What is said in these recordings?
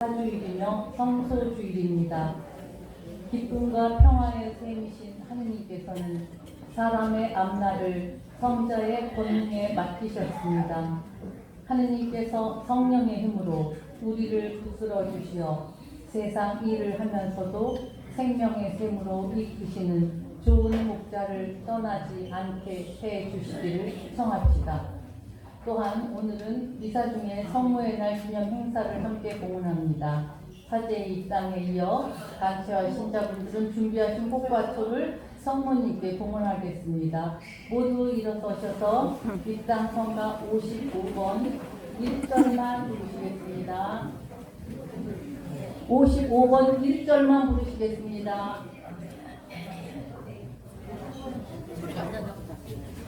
주일이며 성소주일입니다. 기쁨과 평화의 셈이신 하느님께서는 사람의 앞날을 성자의 권능에 맡기셨습니다. 하느님께서 성령의 힘으로 우리를 부스러 주시어 세상 일을 하면서도 생명의 셈으로 이끄시는 좋은 목자를 떠나지 않게 해 주시기를 청합시다. 또한 오늘은 미사 중에 성모의 날 기념 행사를 함께 공헌합니다. 사제의 입당에 이어 단체와 신자분들은 준비하신 꽃과초를 성모님께 공헌하겠습니다. 모두 일어서셔서 입당 성가 55번 1절만 부르시겠습니다. 55번 1절만 부르시겠습니다.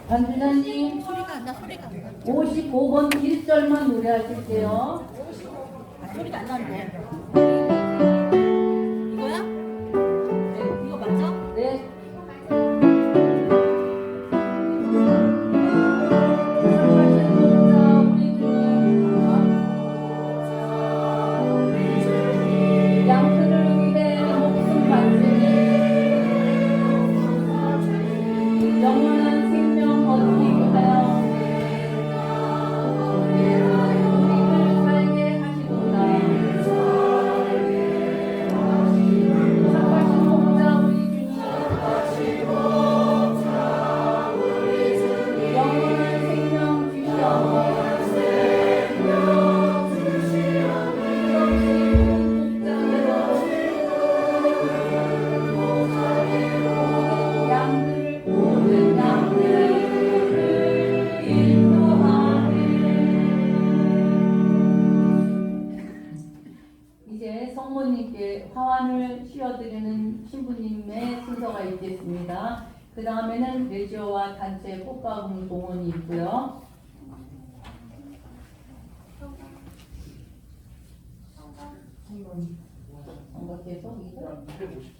반주자님 소리가 안 나. 55번 1절만 노래하실게요. 소리가 안 나는데. 이거야? 네, 이거 맞죠? 네. 양들을 위해 목숨 바치니 영원한 생명 얻기 위하여 우리를 살게 하시도다. 착하신 목자 우리 주님 영원한 생명 주시옵소서. 이제 성모님께 화환을 씌워드리는 신부님의 순서가 있겠습니다. 그 다음에는 레지오와 단체 꽃가공 공헌이 있고요. 계속 이거? 250.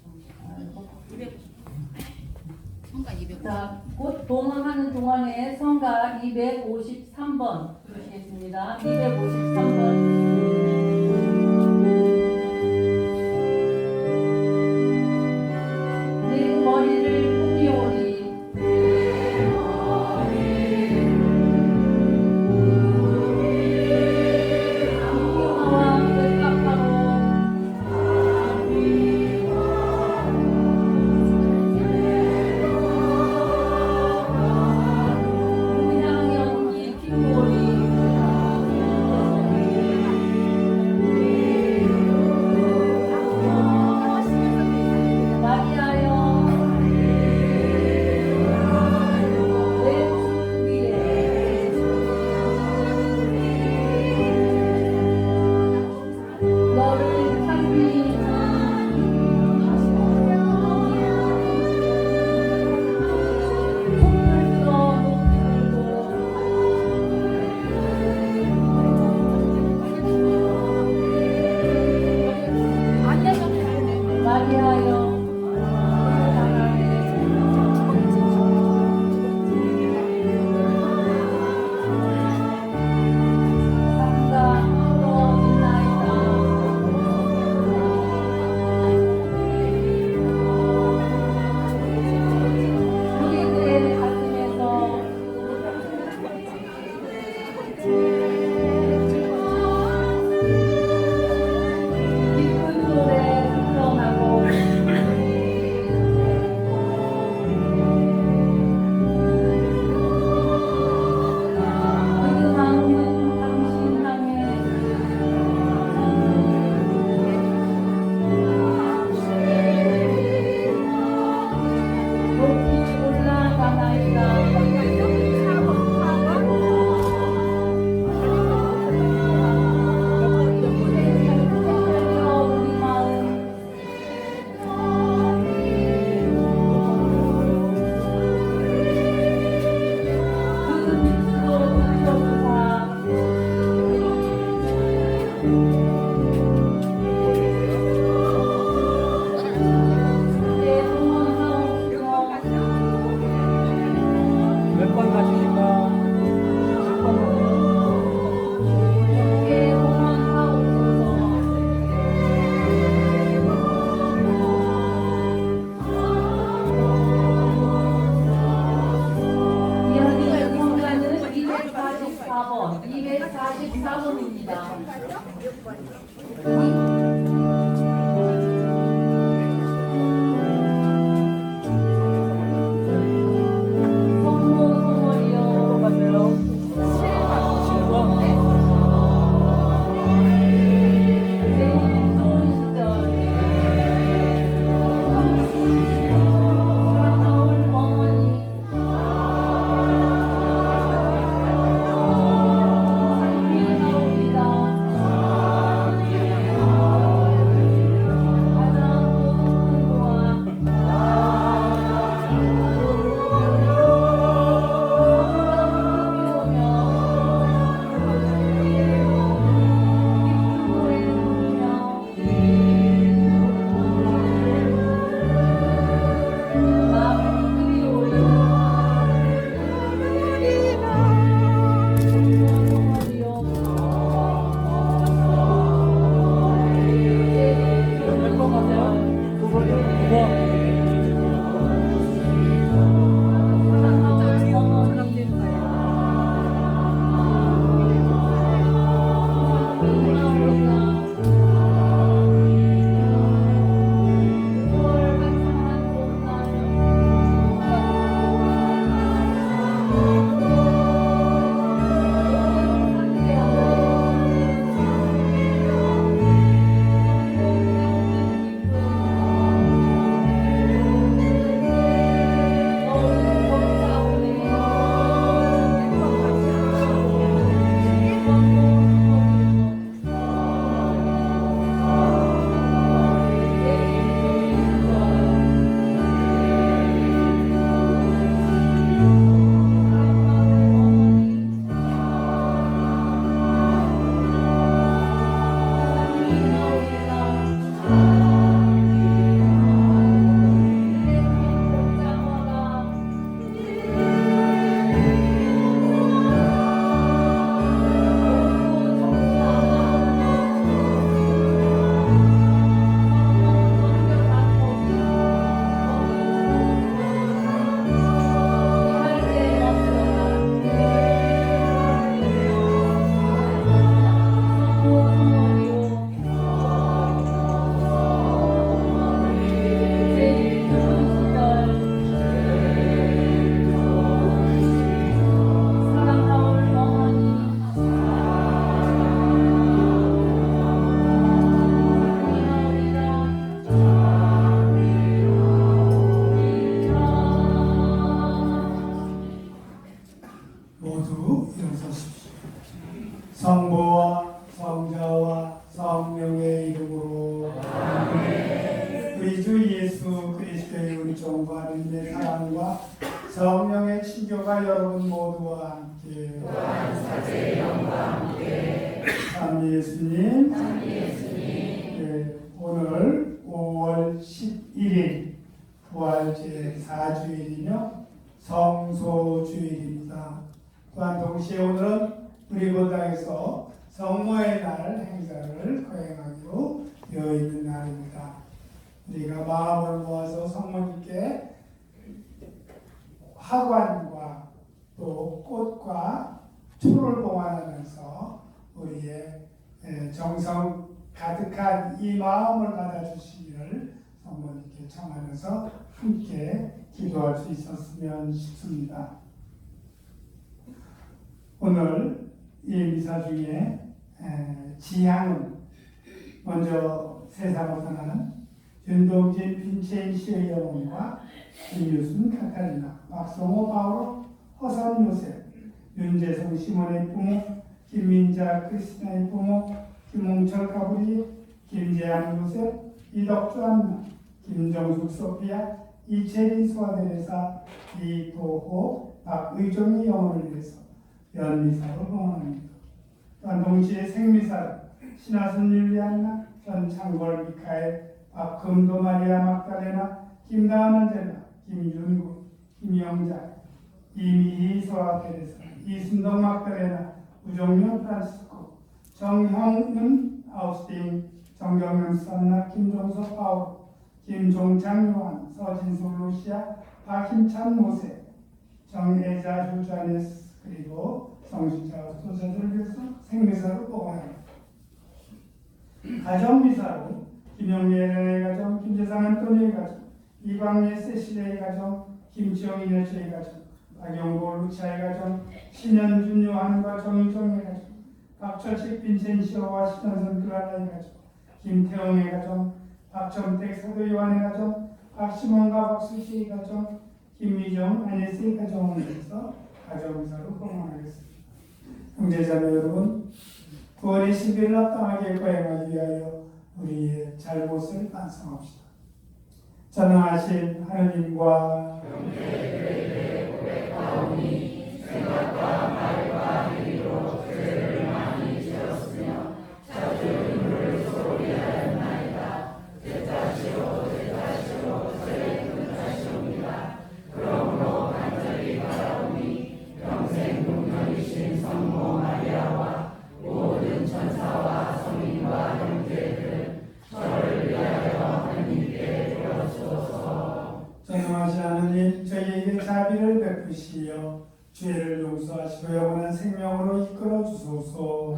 성가 250. 자, 곧 동원하는 동안에 성가 253번 부르시겠습니다. 253번. 네 머리를 꾸미오리. 안기화와 웹카파로 244번입니다. 성모 성월이요. 맞아요. 7번. 제일 좋은 시절. 사랑하올 어머니. 산위에 나옵니다. 가장 큰 모두 일어서십시오. 성부와 성자와 성령의 이름으로 우리 주 예수 그리스도의 은총과 하나님의 사랑과 성령의 친교가 여러분 모두와 함께 참 예수님 네, 오늘 5월 11일 부활제 4주일이며 성소주일입니다. 또한 동시에 오늘은 우리 본당에서 성모의 날 행사를 거행하기로 되어 있는 날입니다. 우리가 마음을 모아서 성모님께 화관과 또 꽃과 초를 봉헌하면서 우리의 정성 가득한 이 마음을 받아주시기를 성모님께 청하면서 함께 기도할 수 있었으면 싶습니다. 오늘 이 미사 중에 지향은 먼저 세상을 떠나는 윤동진 빈체인 씨의 영혼과 김유순 카타리나, 박성호 바오로, 허선 요셉, 윤재성 시몬의 부모, 김민자 크리스티나의 부모, 김홍철 가브리, 김재양 요셉, 이덕주 안나, 김정숙 소피아, 이채린 소아대레사, 이도호, 박의종의 영혼을 위해서 연미사로 봉헌합니다. 또한 동시에 생미사로 신하순 율리안나, 전창걸 미카엘, 박금도 마리아 막달레나, 김다은 제나, 김윤구, 김영자, 이미희 소아테레사, 이순동 막달레나, 우종명 프란시스코, 정형은 아우스틴, 정경명 산나, 김종석 파울, 김종창 요한, 서진솔 루시아, 박힘찬 모세, 정혜자 휴자네스, 그리고 성직자와 소자들을 위해서 생미사로 보관합니다. 가정미사로 김영미 엘레나의 가정, 김재상 안토니의 가정, 이광예 세실의 가정, 김지영 이ner주의 가정, 박영고 루치아의 가정, 신현준 요한과 정유정의 가정, 박철식 빈센시오와 신현선 그라나의 가정, 김태웅의 가정, 박정택 사도 요한의 가정, 박시몬과 박수지의 가정, 김미정 아네스의 가정을 위해서 가정미사로 공헌하겠습니다. 형제자매 여러분, 구원의 시비를 합당하게 거행하기 위하여 우리의 잘못을 반성합시다. 전능하신 하느님과 형제들에게 고백하오니 생각과 말과 행위로 죄를 많이 지었으며 자주 눈물을 쏟아내었나이다. 제 탓이요 저의 큰 탓이옵니다. 그러므로 간절히 바라오니 평생 동명이신 성모 마리아와 모든 천사와 성인과 형제들 저를 위하여 하나님께 들어주소서. 전능하신 하느님, 저희에게 자비를 베푸시어 죄를 용서하시고 영원한 생명으로 이끌어 주소서.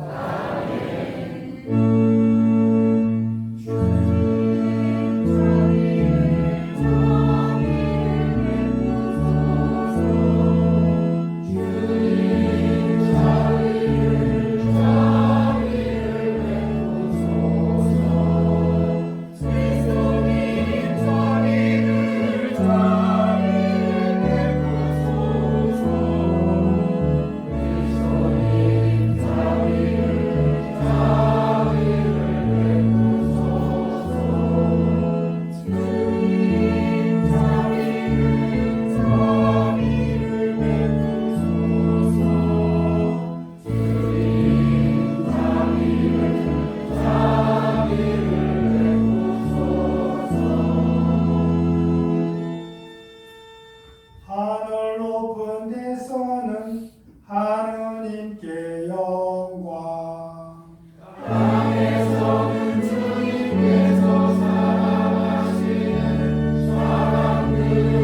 하늘 높은 데서는 하느님께 영광, 땅에서는 주님께서 사랑하시는 사람들에게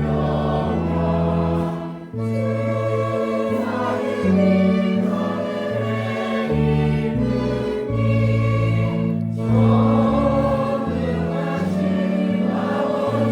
영광. 하느님 하늘에 이르니 전능하신 아버지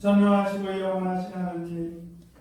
전능하시고 영원하신 하나님,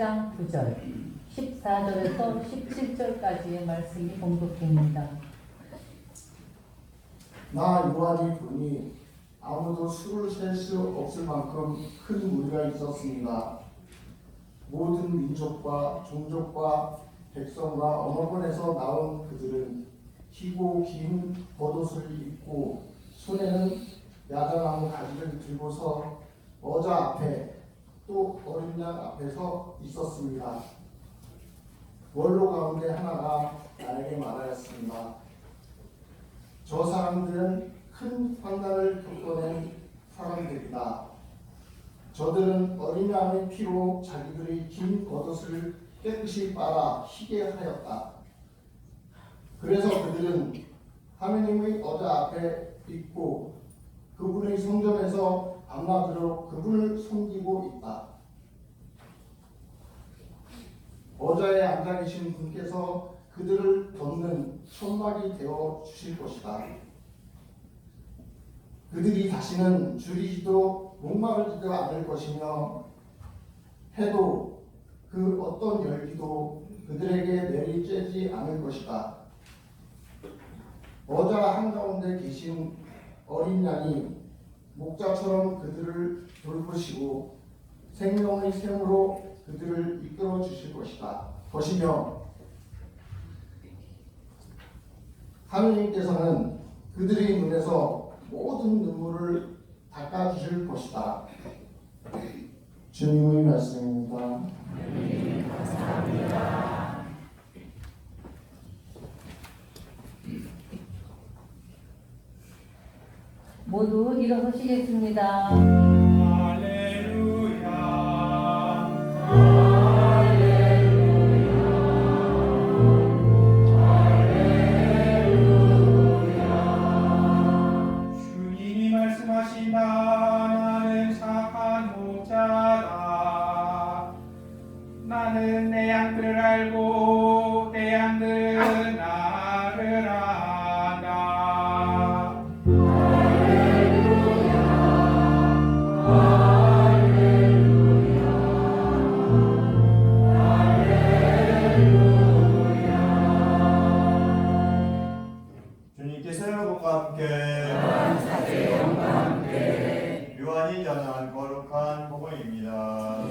11장 9절, 14절에서 17절까지의 말씀이 공독됩니다. 나 요한이 보니 아무도 수를 셀 수 없을 만큼 큰 무리가 있었습니다. 모든 민족과 종족과 백성과 언어권에서 나온 그들은 희고 긴 겉옷을 입고 손에는 야자나무 가지를 들고서 어자 앞에 또 어린 양 앞에 서 있었습니다. 원로 가운데 하나가 나에게 말하였습니다. 저 사람들은 큰 환난을 겪어낸 사람들이다. 저들은 어린 양의 피로 자기들의 긴 겉옷을 깨끗이 빨아 희게 하였다. 그래서 그들은 하느님의 어자 앞에 있고 그분의 성전에서 밤낮으로 그분을 섬기고 있다. 어자에 앉아 계신 분께서 그들을 덮는 천막이 되어 주실 것이다. 그들이 다시는 줄이지도 목마르지도 않을 것이며 해도 그 어떤 열기도 그들에게 내리쬐지 않을 것이다. 어자 한가운데 계신 어린 양이 목자처럼 그들을 돌보시고 생명의 샘으로 그들을 이끌어 주실 것이며 하느님께서는 그들의 눈에서 모든 눈물을 닦아주실 것이다. 주님의 말씀입니다. 감사합니다. 모두 일어서시겠습니다. 할렐루야. 주님이 말씀하신다. 나는 착한 목자다. 나는 내 양들을 알고 내 양들은 나를 안다. 주님께서 여러분과 함께 요한이 전한 거룩한 복음입니다.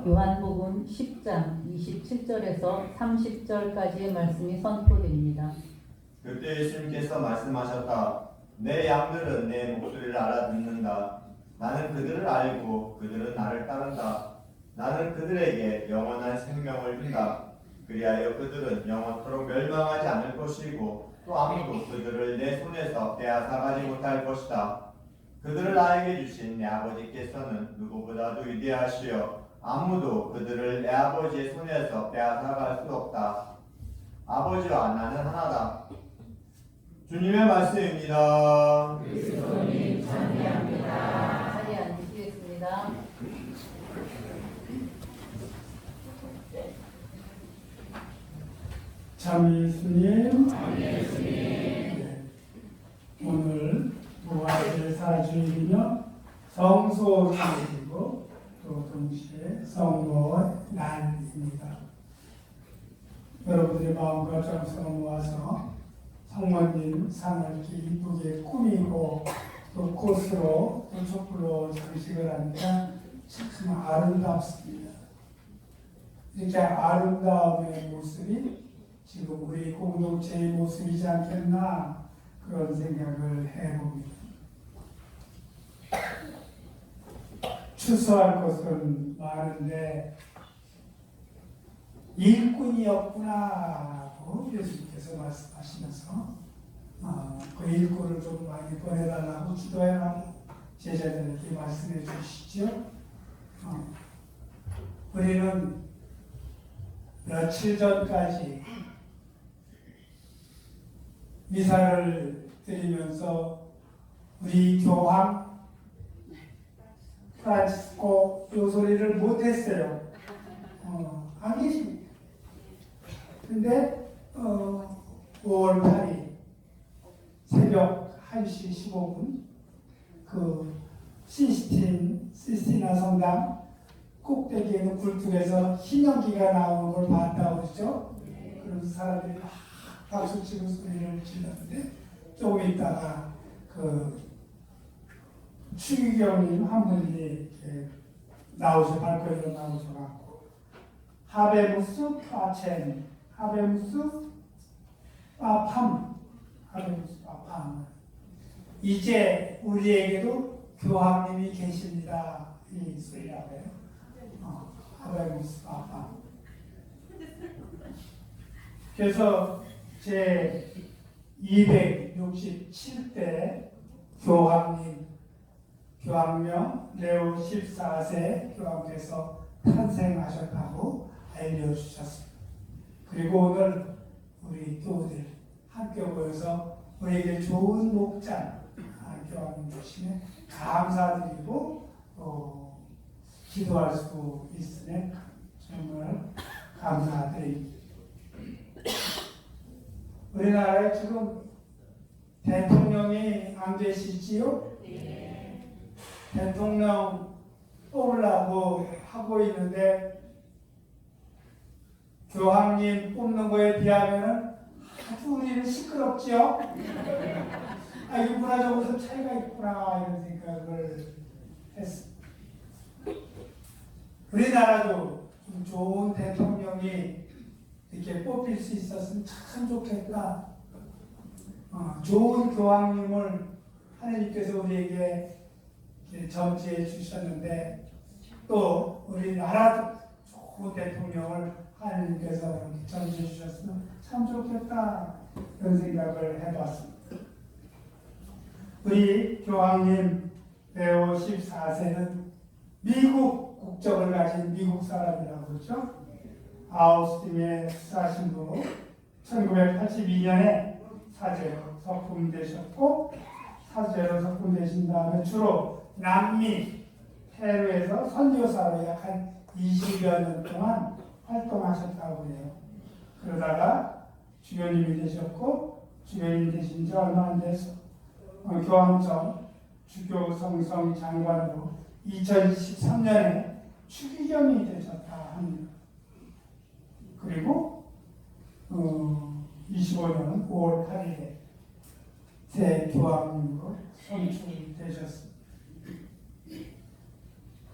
요한복음 10장 27절에서 30절까지의 말씀이 선포됩니다. 그때 예수님께서 말씀하셨다. 내 양들은 내 목소리를 알아듣는다. 나는 그들을 알고 그들은 나를 따른다. 나는 그들에게 영원한 생명을 준다. 그리하여 그들은 영원토록 멸망하지 않을 것이고 또 아무도 그들을 내 손에서 빼앗아가지 못할 것이다. 그들을 나에게 주신 내 아버지께서는 누구보다도 위대하시여 아무도 그들을 내 아버지의 손에서 빼앗아갈 수 없다. 아버지와 나는 하나다. 주님의 말씀입니다. 그리스도님 찬미합니다. 자리에 앉으시겠습니다. 참 예수님, 네. 오늘 부활제사 주일이며 성소주일이고 또 동시에 성모 날입니다. 여러분들의 마음과 정성을 모아서 성모님 상을 이렇게 이쁘게 꾸미고 또 꽃으로 또 촛불로 장식을 하니까 참 아름답습니다. 이렇게 아름다움의 모습이 지금 우리 공동체의 모습이지 않겠나 그런 생각을 해봅니다. 추수할 것은 많은데 일꾼이었구나라고 예수님께서 말씀하시면서 그 일꾼을 좀 많이 보내달라고 기도해라고 제자들에게 말씀해 주시죠. 우리는 며칠 전까지 미사를 드리면서 우리 교황 프란치스코 요소리를 못했어요. 안 계십니다. 근데 5월 8일 새벽 1시 15분 그 시스티나 성당 꼭대기에 있는 굴뚝에서 희명기가 나오는 걸 봤다고 그러죠. 그래서 사람들이 막 박수 치고 소리를 질렀는데 조금 있다가 그 추기경님 한 분이 이렇게 발걸이로 나오셔갖고 하베무스 파첸 하베무스 파팜 이제 우리에게도 교황님이 계십니다. 이 소리라고 해요. 하베무스 파팜. 그래서 제 267대 교황명 레오 14세 교황께서 탄생하셨다고 알려주셨습니다. 그리고 오늘 우리 교우들 함께 모여서 우리에게 좋은 목장 교황님 주시면 감사드리고 기도할 수 있으니 정말 감사드립니다. 우리나라에 지금 대통령이 안 계시지요? 네. 대통령 뽑으려고 하고 있는데 교황님 뽑는 거에 비하면 아주 우리는 시끄럽지요? 이 문화적으로 차이가 있구나 이런 생각을 했습니다. 우리나라도 좀 좋은 대통령이 이렇게 뽑힐 수 있었으면 참 좋겠다. 좋은 교황님을 하나님께서 우리에게 점지해 주셨는데 또 우리나라도 좋은 대통령을 하나님께서 점지해 주셨으면 참 좋겠다. 그런 생각을 해봤습니다. 우리 교황님 레오 14세는 미국 국적을 가진 미국 사람이라고 그러죠. 아우스틴에 사신 분 1982년에 사제로 석품되셨고 사제로 석품되신 다음에 주로 남미 페루에서 선교사로 약 한 20여 년 동안 활동하셨다고 해요. 그러다가 주교님이 되셨고 주교님 되신 지 얼마 안 돼서 교황청 주교 성성 장관으로 2013년에 추기경이 되셨다 합니다. 그리고 25년은 5월 8일에 새 교황님으로 선출되셨습니다.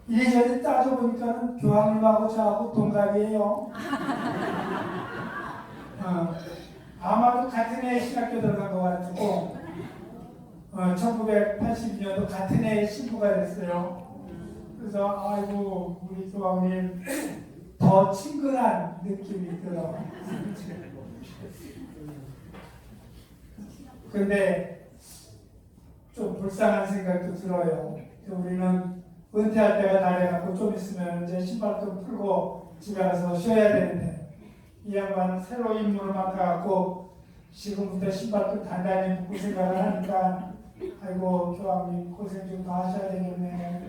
이리저리 따져보니까 교황님하고 저하고 동갑이에요. 아마도 같은 해에 신학교 들어간 것 같고 1982년도 같은 해에 신부가 됐어요. 그래서 아이고 우리 교황님 더 친근한 느낌이 들어. 근데 좀 불쌍한 생각도 들어요. 우리는 은퇴할 때가 다 돼갖고 좀 있으면 이제 신발도 풀고 집에 가서 쉬어야 되는데 이 양반은 새로 인물을 맡아갖고 지금부터 신발도 단단히 묶고 생각을 하니까 아이고 교황님 고생 좀 더 하셔야 되겠네.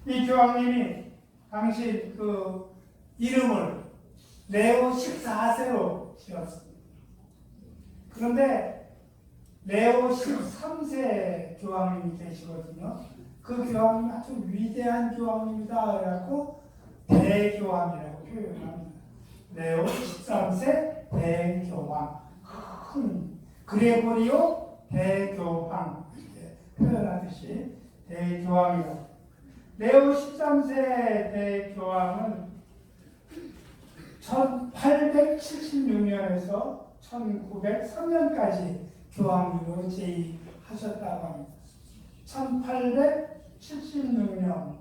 이 교황님이 당시 그 이름을 레오 14세로 지었습니다. 그런데 레오 13세 교황님이 계시거든요. 그 교황님이 아주 위대한 교황님이다. 그래갖고 대교황이라고 표현합니다. 레오 13세 대교황. 큰 그레고리오 대교황 이렇게 표현하듯이 대교황이라고. 레오 13세 대교황은 1876년에서 1903년까지 교황으로 재임하셨다고 합니다. 1876년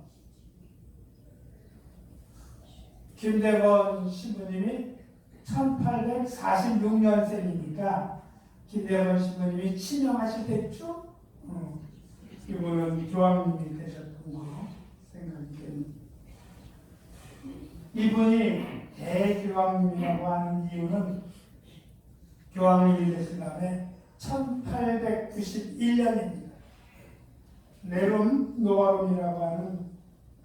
김대건 신부님이 1846년생이니까 김대건 신부님이 치명하실 때쯤 이분은 교황님이 되셨던 걸로 생각이 됩니다. 이분이 대교황님이라고 하는 이유는 교황님이 되신 다음에 1891년입니다. 레룸 노바룸이라고 하는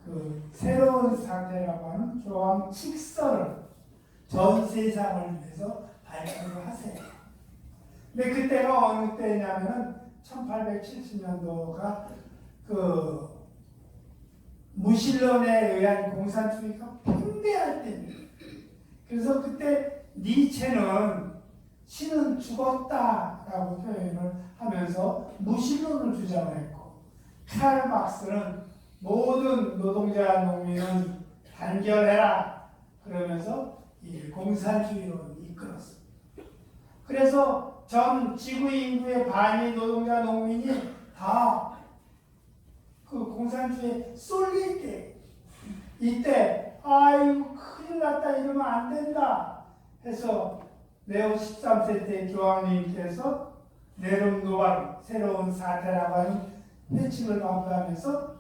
그 새로운 상태라고 하는 교황 칙서를 전 세상을 위해서 발표를 하세요. 근데 그때가 어느 때냐면은 1870년도가 그 무신론에 의한 공산주의가 팽배할 때입니다. 그래서 그때 니체는 신은 죽었다라고 표현을 하면서 무신론을 주장했고, 칼 막스는 모든 노동자 농민은 단결해라 그러면서 이 공산주의론을 이끌었습니다. 그래서 전 지구 인구의 반이 노동자 농민이 다 그 공산주의에 쏠릴 때, 이때 아이고 큰일 났다 이러면 안 된다 해서 레오 13세 때 교황님께서 네름 노바르 새로운 사태라고 하는 회칙을 발표하면서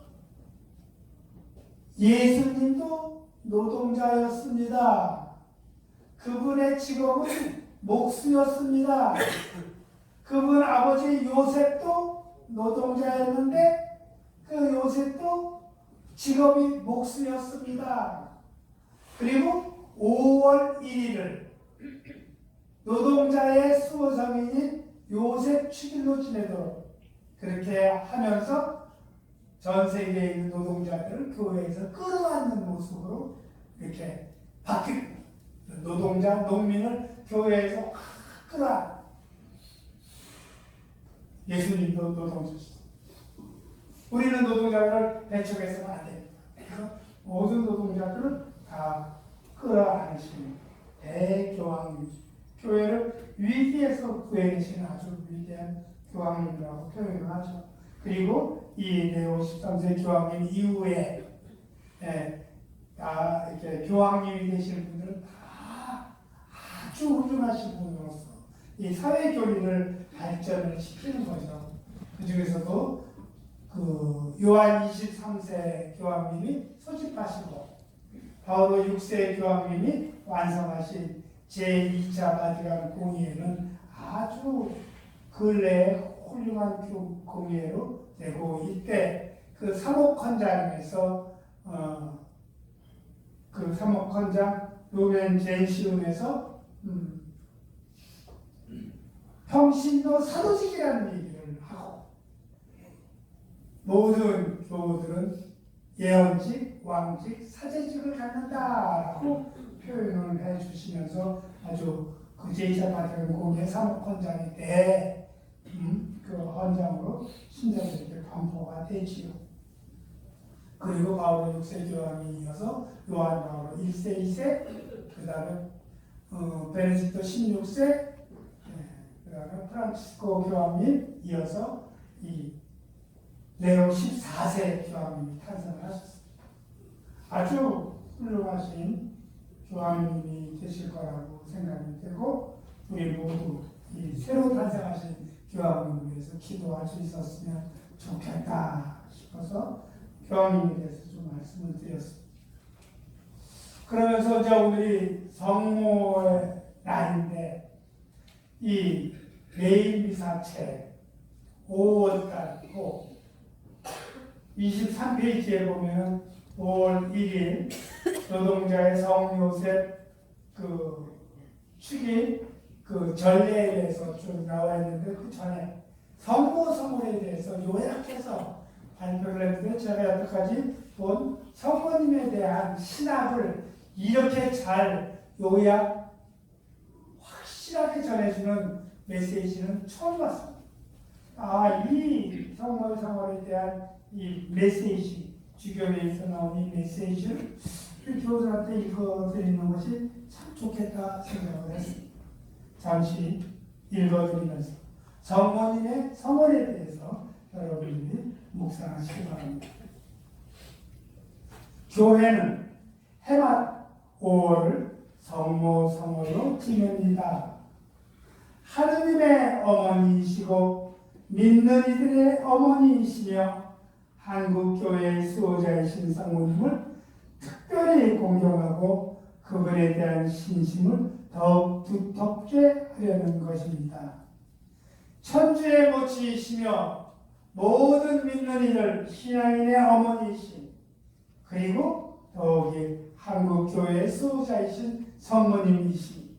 예수님도 노동자였습니다. 그분의 직업은 목수였습니다. 그분 아버지 요셉도 노동자였는데 그 요셉도 직업이 목수였습니다. 그리고 5월 1일을 노동자의 수호성인인 요셉 축일로 지내도록 그렇게 하면서 전 세계에 있는 노동자들을 교회에서 끌어안는 모습으로 이렇게 바뀌고, 노동자, 농민을 교회에서 끌어안. 예수님도 노동자시죠. 우리는 노동자들을 배척해서는 안 됩니다. 그래서 모든 노동자들을 다 끌어안으시는 대교황님, 교회를 위기에서 구해내시는 아주 위대한 교황님이라고 표현을 하죠. 그리고 이 레오 13세 교황님 이후에 이렇게 교황님이 되시는 분들은 다 아주 훌륭하신 분으로서 이 사회 교리를 발전을 시키는 거죠. 그 중에서도 그 요한 23세 교황님이 소집하시고 바오로 6세 교황님이 완성하신 제2차 바티칸 공의회는 아주 근래에 훌륭한 공의회로 되고, 이때 그 사목헌장에서 그 사목헌장 루멘 젠시움에서 평신도 사도직이라는 얘기를 하고, 모든 교우들은 예언직, 왕직, 사제직을 갖는다라고 표현을 해주시면서 아주 그 제2차 바티칸 공의회 사목헌장이 그 헌장으로 신자들에게 반포가 되지요. 그리고 바오로 6세 교황이 이어서 요한 바오로 1세, 2세, 그 다음에 베네딕토 16세, 그 다음에 프란치스코 교황님 이어서 이 레오 14세 교황님이 탄생을 하셨습니다. 아주 훌륭하신 교황님이 되실 거라고 생각이 되고, 우리 모두 이 새로 탄생하신 교황님을 위해서 기도할 수 있었으면 좋겠다 싶어서 교황님에 대해서 좀 말씀을 드렸습니다. 그러면서 이제 오늘이 성모의 날인데, 이 매일 미사체 5월달 23페이지에 보면 5월 1일 노동자의 성요셉 그 축일 그 전례에 대해서 쭉 나와 있는데, 그 전에 성모 성물에 대해서 요약해서 발표를 했는데, 제가 여태까지 본 성모님에 대한 신학을 이렇게 잘 요약 확실하게 전해주는 메시지는 처음 봤습니다. 이 성모의 성월에 대한 이 메시지, 주교회에서 나온 이 메시지를 교우들한테 읽어드리는 것이 참 좋겠다 생각을 했습니다. 잠시 읽어드리면서 성모님의 성월에 대해서 여러분들이 묵상하시기 바랍니다. 교회는 해맛 5월을 성모 성월로 지냅니다. 하느님의 어머니이시고 믿는 이들의 어머니이시며 한국교회의 수호자이신 성모님을 특별히 공경하고 그분에 대한 신심을 더욱 두텁게 하려는 것입니다. 천주의 모치이시며 모든 믿는 이들 신앙인의 어머니이신, 그리고 더욱이 한국교회의 수호자이신 성모님이시니,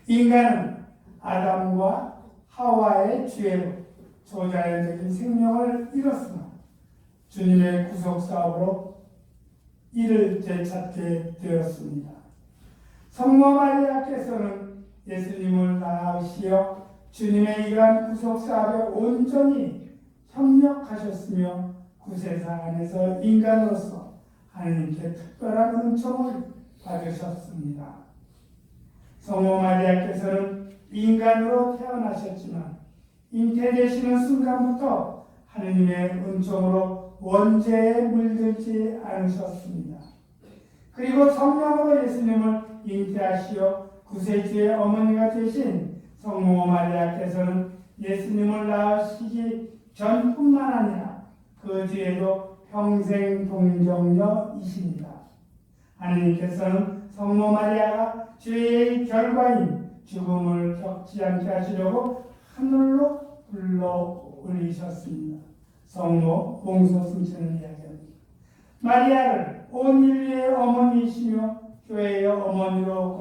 인간은 아담과 하와의 죄로 초자연적인 생명을 잃었으나 주님의 구속사업으로 이를 되찾게 되었습니다. 성모 마리아께서는 예수님을 낳으시어 주님의 이러한 구속사업에 온전히 협력하셨으며 구세사 안에서 인간으로서 하나님께 특별한 은총을 받으셨습니다. 성모 마리아께서는 인간으로 태어나셨지만 잉태되시는 순간부터 하느님의 은총으로 원죄에 물들지 않으셨습니다. 그리고 성령으로 예수님을 잉태하시어 구세주의 어머니가 되신 성모 마리아께서는 예수님을 낳으시기 전뿐만 아니라 그 뒤에도 평생 동정녀이십니다. 하느님께서는 성모 마리아가 죄의 결과인 죽음을 겪지 않게 하시려고 하늘로 불러 올리셨습니다. 성모 봉소 승천을 이야기합니다. 마리아를 온 인류의 어머니이시며 교회의 어머니로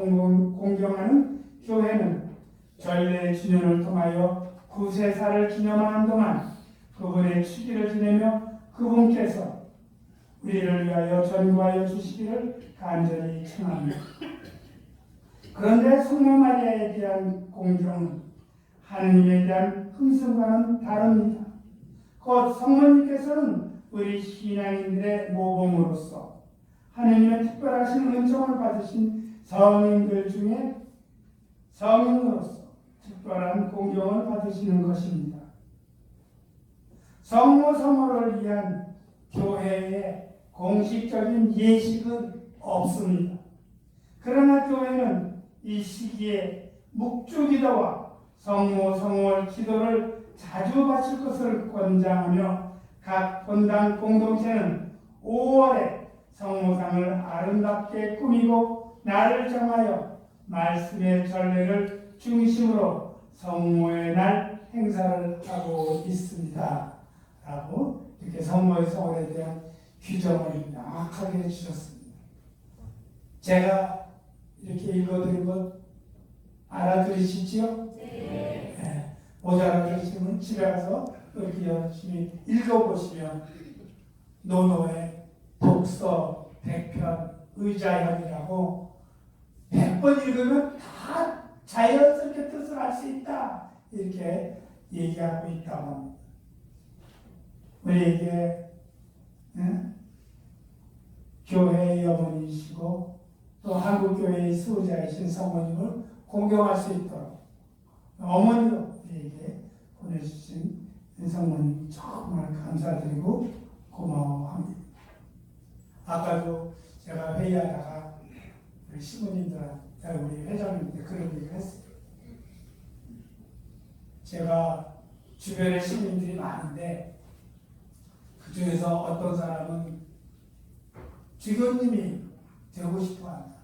공경하는 교회는 전례 주년을 통하여 구세사를 기념하는 동안 그분의 축일을 지내며 그분께서 우리를 위하여 전구하여 주시기를 간절히 청합니다. 그런데 성모 마리아에 대한 공경은 하느님에 대한 흥성과는 다릅니다. 곧 성모님께서는 우리 신앙인들의 모범으로서 하느님의 특별하신 은총을 받으신 성인들 중에 성인으로서 특별한 공경을 받으시는 것입니다. 성모 성호를 위한 교회의 공식적인 예식은 없습니다. 그러나 교회는 이 시기에 묵주기도와 성모 성월 기도를 자주 바칠 것을 권장하며 각 본당 공동체는 5월에 성모상을 아름답게 꾸미고 날을 정하여 말씀의 전례를 중심으로 성모의 날 행사를 하고 있습니다. 라고 이렇게 성모의 성월에 대한 규정을 명확하게 해주셨습니다. 제가 이렇게 읽어드린 것 알아들으시지요? 네. 못 알아들으시면 집에 가서 이렇게 열심히 읽어보시면 노노의 독서 100편 의자현이라고 100번 읽으면 다 자연스럽게 뜻을 알 수 있다 이렇게 얘기하고 있다고 합니다. 우리에게 교회의 어머니이시고 또 한국교회의 수호자이신 성모님을 공경할 수 있도록 어머니로 우리에게 보내주신 성모님 정말 감사드리고 고마워합니다. 아까도 제가 회의하다가 우리 시부님들한테 우리 회장님한테 그런 얘기를 했어요. 제가 주변에 시민들이 많은데 그 중에서 어떤 사람은 주교님이 되고 싶어 한다.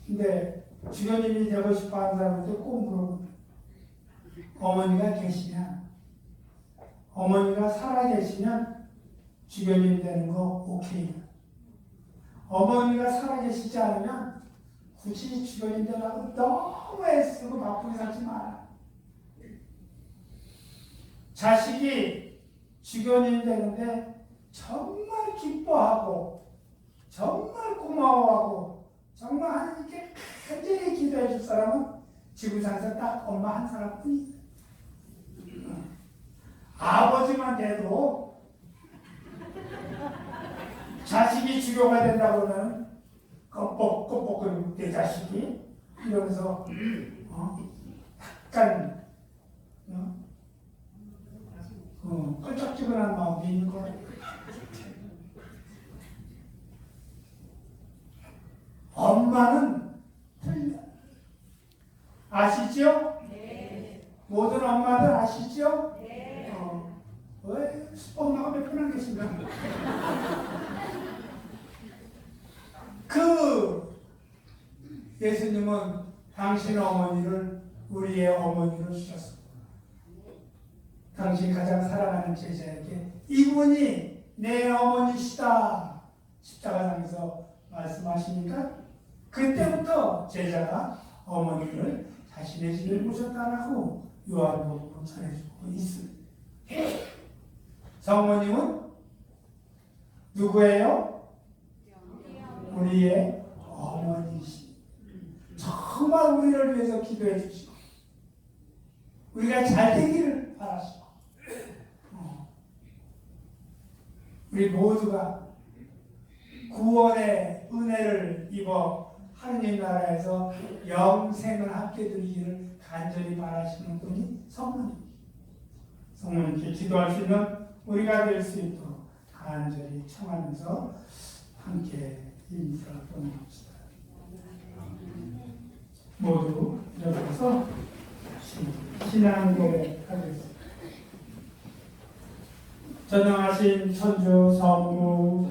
근데 주교님이 되고 싶어 하는 사람한테 꼭 물어봅니다. 어머니가 계시냐? 어머니가 살아계시면 주교님 되는 거 오케이. 어머니가 살아계시지 않으면 굳이 주교님 되라고 너무 애쓰고 바쁘게 살지 마라. 자식이 주교님 되는데 정말 기뻐하고 정말 고마워하고 정말 하나님께 간절히 기도해 줄 사람은 지구상에서 딱 엄마 한 사람뿐이에요. 아버지만 돼도 자식이 주교가 된다고 그러면 껍벅껍벅거리고 내 자식이 이러면서 약간 껄쩍지근한 마음이 있는 거예요. 엄마는 틀려. 아시죠? 네. 모든 엄마들 아시죠? 네. 왜 엄마가 몇 분 안 계신가? 그 예수님은 당신 어머니를 우리의 어머니로 주셨습니다. 당신 가장 사랑하는 제자에게 이분이 내 어머니시다 십자가상에서 말씀하시니까 그때부터 제자가 어머니를 자신의 집에 모셨다라고 요한복음은 전해주고 있습니다. 성모님은 누구예요? 우리의 어머니시. 정말 우리를 위해서 기도해 주시고 우리가 잘 되기를 바라시고 우리 모두가 구원의 은혜를 입어 하느님 나라에서 영생을 함께 누리기를 간절히 바라시는 분이 성모님입니다. 성모님께 기도할 수 있는 우리가 될 수 있도록 간절히 청하면서 함께 인사를 보냅시다. 모두 일어나서 신앙 고백하겠습니다. 전능하신 천주 성부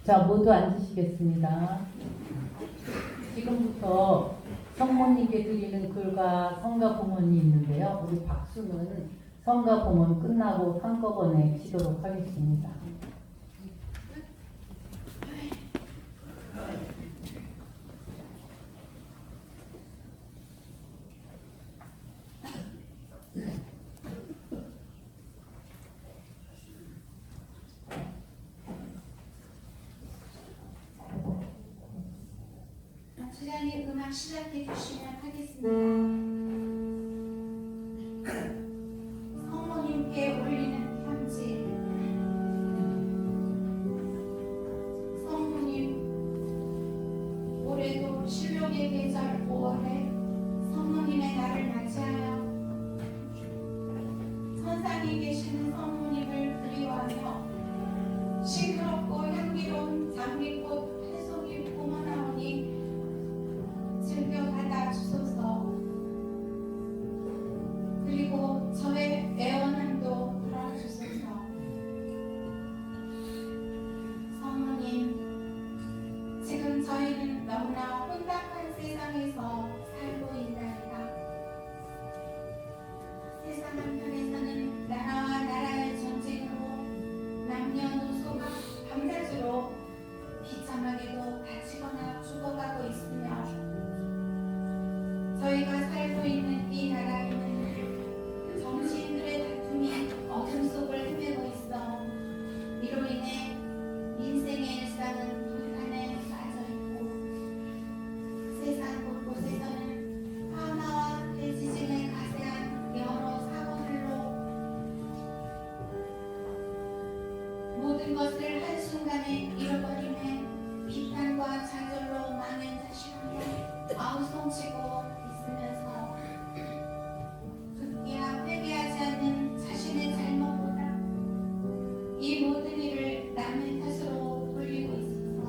자, 모두 앉으시겠습니다. 지금부터 성모님께 드리는 글과 성가 봉헌이 있는데요. 우리 박수는 성가 봉헌 끝나고 한꺼번에 치도록 하겠습니다. 주장님 음악 시작해 주시면 하겠습니다. 성모님께 올리는 편지. 성모님, 올해도 실록의 계절 5월에 성모님의 날을 맞이하여 천상에 계시는 성모님을 그리워하며 시끄럽고 향기로운 장미꽃 한 송이 뿜어나오니 즐겨받아 주소서. 그리고 저의 애원함도 들어주소서. 성모님, 지금 저희는 너무나 혼잡한 세상에서 살고 있나이다. 세상 한편에서는 나라와 나라의 전쟁으로 남녀노소가 밤낮으로 비참하게도 다치거나 죽어가고 있으며 저희가 살고 있는 이 나라에는 정치인들의 다툼이 어둠 속을 헤매고 있어 이로 인해 인생의 일상은 불안에 빠져 있고 세상 곳곳에서는 화마와 대지진에 가세한 여러 사고들로 모든 것을 한순간에 잃어버림에 비판과 좌절로 망연자실하며 아우성치고 있으면서 급기야 회개하지 않는 자신의 잘못보다 이 모든 일을 남의 탓으로 돌리고 있어서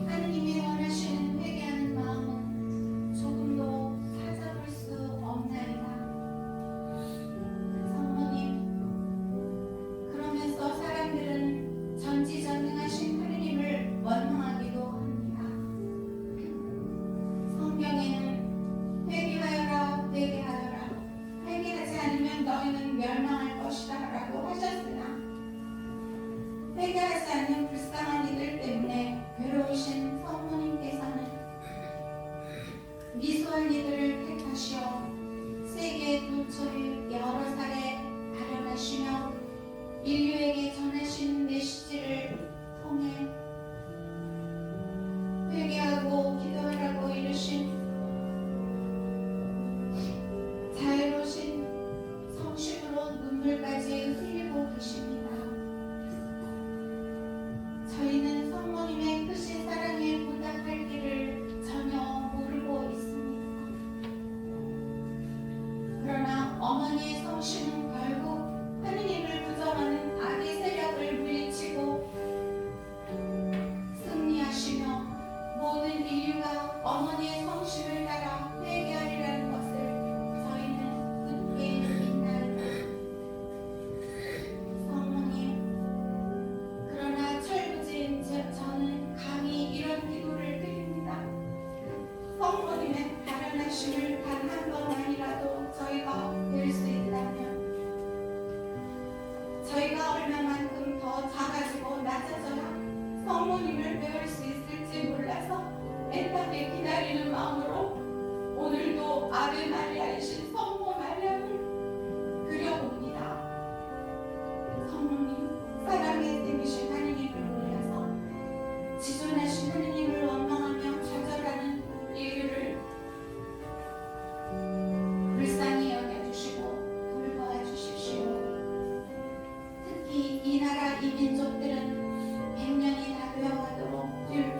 하느님이 원하시는 회개하는 마음은 조금도 찾아볼 수 없나이다. 성모님, 그러면서 사람들은 전지전능하신 하느님을 원망하기도 합니다. 성경에는 회개하여라 회개하여라 회개하지 않으면 너희는 멸망할 것이다 라고 하셨으나 회개하지 않는 불쌍한 이들 때문에 괴로우신 성모님께서는 미소한 이들을 택하시어 세계의 도처를 여러 사례 발현하시며 인류에게 전하신 메시지를 통해 회개하고 기도하라고 이르신 자애로신 성심으로 눈물까지 흘리고 계십니다. 말씀하심을 따라 회개하리라는 것을 저희는 굳게 믿나이다. 성모님, 그러나 철부지인 저는 감히 이런 기도를 드립니다. 성모님의 발언하심을 단 한 번만이라도 저희가 뵐 수 있다면, 저희가 얼마만큼 더 작아지고 낮아져야 성모님을 배울 수 있을지 몰라서 애타게 기다리는 마음으로 오늘도 아베 마리아이신 성모 마리아를 그려봅니다. 성모님, 사랑에 생기신 하느님을 몰라서 지존하신 하느님을 원망하며 좌절하는 인류를 불쌍히 여겨주시고 돌보아 주십시오. 특히 이 나라 이 민족들은 100년이 다 되어가도록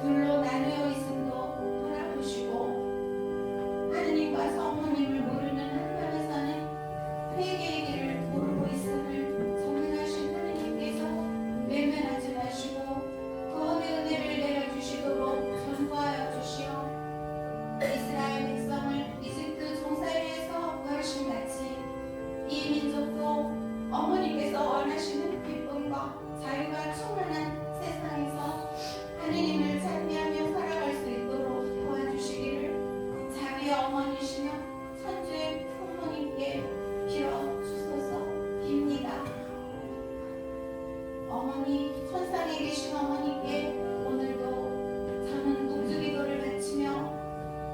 둘로 나누어 있음도 돌아보시고, 하느님과 성모님을 모르는 한편에서는 회개의 길을 모르고 있음을 전능하신 하느님께서 외면하지 마시고 구원의 은혜를 내려주시도록 전구하여 주시어 이스라엘 백성을 이집트 종살이에서 구하신같이 이 민족도 어머니께서 원하시는 기쁨과 자유가 충만한 세상에서 하느님을 찬미하며 살아갈 수 있도록 도와주시기를 자비의 어머니시며 천주의 성모님께 빌어 주소서 빕니다. 어머니, 천상에 계신 어머니께 오늘도 저는 묵주기도를 바치며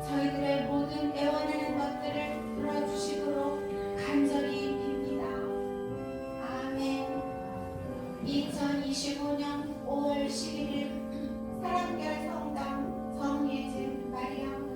저희들의 모든 애원하는 것들을 들어주시도록 간절히 빕니다. 아멘. 2025년 5월 11일 사랑별 성당 정예진 마리아 올림.